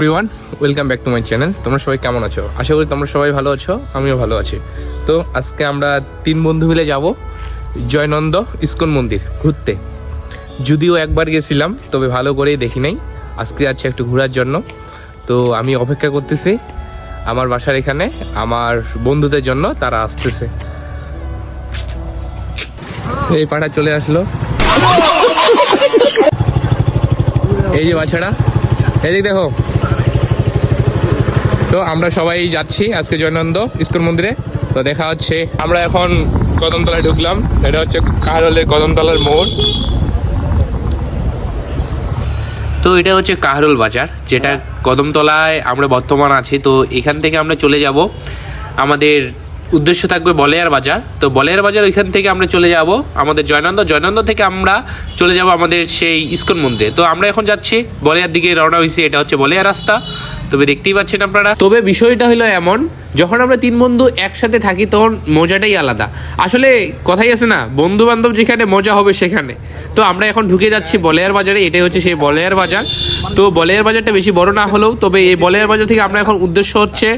Everyone, welcome back to my channel. তোমরা সবাই কেমন আছো? আশা করি তোমরা সবাই ভালো আছো, আমিও ভালো আছি। তো আজকে আমরা 3 বন্ধু মিলে যাব জয়নন্দ ইস্কন মন্দির ঘুরতে। যদিও একবার গেছিলাম, তবে ভালো করেই দেখি নাই। আজকে যাচ্ছি একটু ঘোরার জন্য। তো আমি অপেক্ষা করতেছি আমার বাসার এখানে আমার বন্ধুদের জন্য, তারা আসতেছে। এই পাড়া চলে আসলো, এই যে বাছাড়া, এদিক দেখো। তো আমরা সবাই যাচ্ছি আজকে জয়নন্দ ইস্কন মন্দিরে। তো দেখা হচ্ছে, আমরা এখন কদমতলায় ঢুকলাম। এটা হচ্ছে কাহারোলের কদমতলার মোড়। তো এটা হচ্ছে কাহারোল বাজার, যেটা কদমতলায় আমরা বর্তমান আছি। তো এখান থেকে আমরা চলে যাব, আমাদের উদ্দেশ্য থাকবে বলেয়ার বাজার। তো বলেয়ার বাজার ওইখান থেকে আমরা চলে যাব আমাদের জয়নন্দ থেকে আমরা চলে যাব আমাদের সেই ইস্কন মন্দিরে। তো আমরা এখন যাচ্ছি বলেয়ার দিকে, রওনা হয়েছি। এটা হচ্ছে বলেয়ার রাস্তা, তবে দেখতেই পাচ্ছেন আপনারা। তবে বিষয়টা হলো এমন, যখন আমরা 3 বন্ধু একসাথে থাকি তখন মজাটাই আলাদা। আসলে কথাই আছে না, বন্ধু বান্ধব যেখানে মজা হবে সেখানে। তো আমরা এখন ঢুকে যাচ্ছি বলেয়ার বাজারে। এটাই হচ্ছে সেই বলেয়ার বাজার। তো বলেয়ার বাজারটা বেশি বড় না হলেও, তবে এই বলেয়ার বাজার থেকে আমরা এখন উদ্দেশ্য হচ্ছে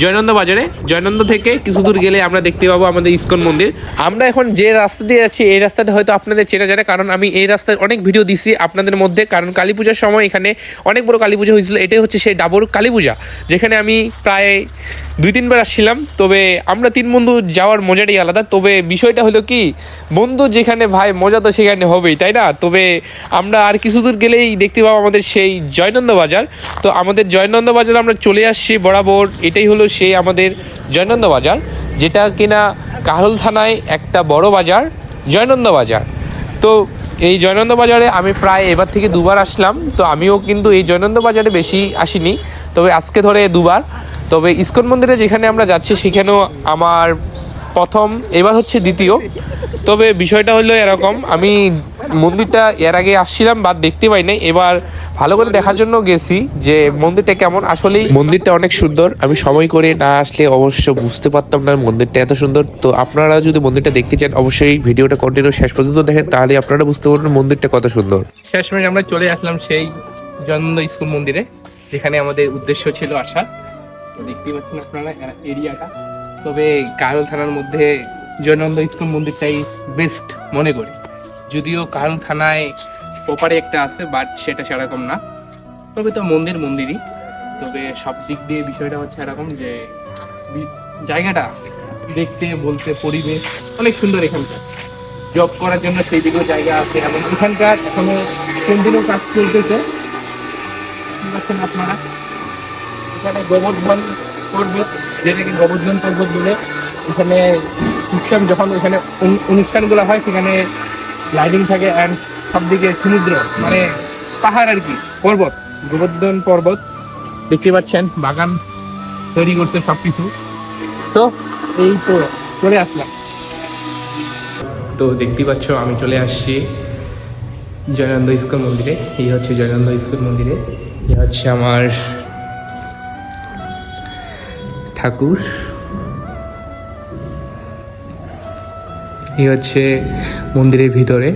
জয়নন্দ বাজারে। জয়নন্দ থেকে কিছু দূর গেলে আমরা দেখতে পাবো আমাদের ইস্কন মন্দির। আমরা এখন যে রাস্তা দিয়ে যাচ্ছি, এই রাস্তাটা হয়তো আপনাদের চেনা জানে, কারণ আমি এই রাস্তায় অনেক ভিডিও দিছি আপনাদের মধ্যে। কারণ কালী পূজার সময় এখানে অনেক বড় কালী পূজা হয়েছিল। এটাই হচ্ছে সেই ডাবর কালী পূজা, যেখানে আমি প্রায় 2-3 বার আসছিলাম। তবে আমরা 3 বন্ধু যাওয়ার মজাটাই আলাদা। তবে বিষয়টা হলো কি, বন্ধু যেখানে ভাই, মজা তো সেখানে হবেই, তাই না? তবে আমরা আর কিছু দূর গেলেই দেখতে পাবো আমাদের সেই জয়নন্দ বাজার। তো আমাদের জয়নন্দ বাজার আমরা চলে আসছি বরাবর। এটাই হলো সেই আমাদের জয়নন্দ বাজার, যেটা কিনা কাহারোল থানায় একটা বড় বাজার, জয়নন্দ বাজার। তো এই জয়নন্দ বাজারে আমি প্রায় এবার থেকে 2 বার আসলাম। তো আমিও কিন্তু এই জয়নন্দ বাজারে বেশি আসিনি, তবে আজকে ধরে 2 বার। তবে ইস্কন মন্দিরে যেখানে আমরা যাচ্ছি সেখানেও আমার প্রথম, এবার হচ্ছে দ্বিতীয়। তবে বিষয়টা হলো এরকম, আমি মন্দিরটা এর আগে আসছিলাম বাট দেখতে পাই নাই। এবার ভালো করে দেখার জন্য গেছি যে মন্দিরটা কেমন। আসলেই মন্দিরটা অনেক সুন্দর। আমি সময় করে না আসলে অবশ্য বুঝতে পারতাম না মন্দিরটা এত সুন্দর। তো আপনারা যদি মন্দিরটা দেখতে চান, অবশ্যই ভিডিওটা কন্টিনিউ শেষ পর্যন্ত দেখেন, তাহলে আপনারা বুঝতে পারবেন মন্দিরটা কত সুন্দর। শেষমেশ আমরা চলে আসলাম সেই জয়নন্দ ইস্কন মন্দিরে, যেখানে আমাদের উদ্দেশ্য ছিল আসা। দেখতেই পাচ্ছেন আপনারা এরিয়াটা। তবে কাহারোল থানার মধ্যে জয়নন্দ ইস্কন মন্দিরটাই বেস্ট মনে করি। যদিও কাহারোল থানায় প্রপারে একটা আছে, বাট সেটা সেরকম না। তবে তো মন্দিরই। তবে সব দিক দিয়ে বিষয়টা হচ্ছে এরকম যে জায়গাটা দেখতে বলতে, পরিবেশ অনেক সুন্দর। এখানকার জব করার জন্য সেই দিকেও জায়গা আছে, এবং এখানকার এখনো কন্টিনিউ কাজ চলতেছে। পাচ্ছেন আপনারা এখানে গোবর্ধন পর্বত, যেটাকে গোবর্ধন পর্বত বলে, এখানে উৎসব যখন এখানে অনুষ্ঠানগুলো হয় সেখানে লাইটিং থাকে। অ্যান্ড সবদিকে সমুদ্র, মানে পাহাড় আর কি, পর্বত, গোবর্ধন পর্বত দেখতে পাচ্ছেন। বাগান তৈরি করছে সবকিছু। তো এই তো চলে আসলাম। তো দেখতেই পাচ্ছ আমি চলে আসছি জয়নন্দ ইস্কন মন্দিরে। এই হচ্ছে জয়নন্দ ইস্কন মন্দিরে, এই হচ্ছে আমার ঠাকুর, এই হচ্ছে মন্দিরের ভিতরে।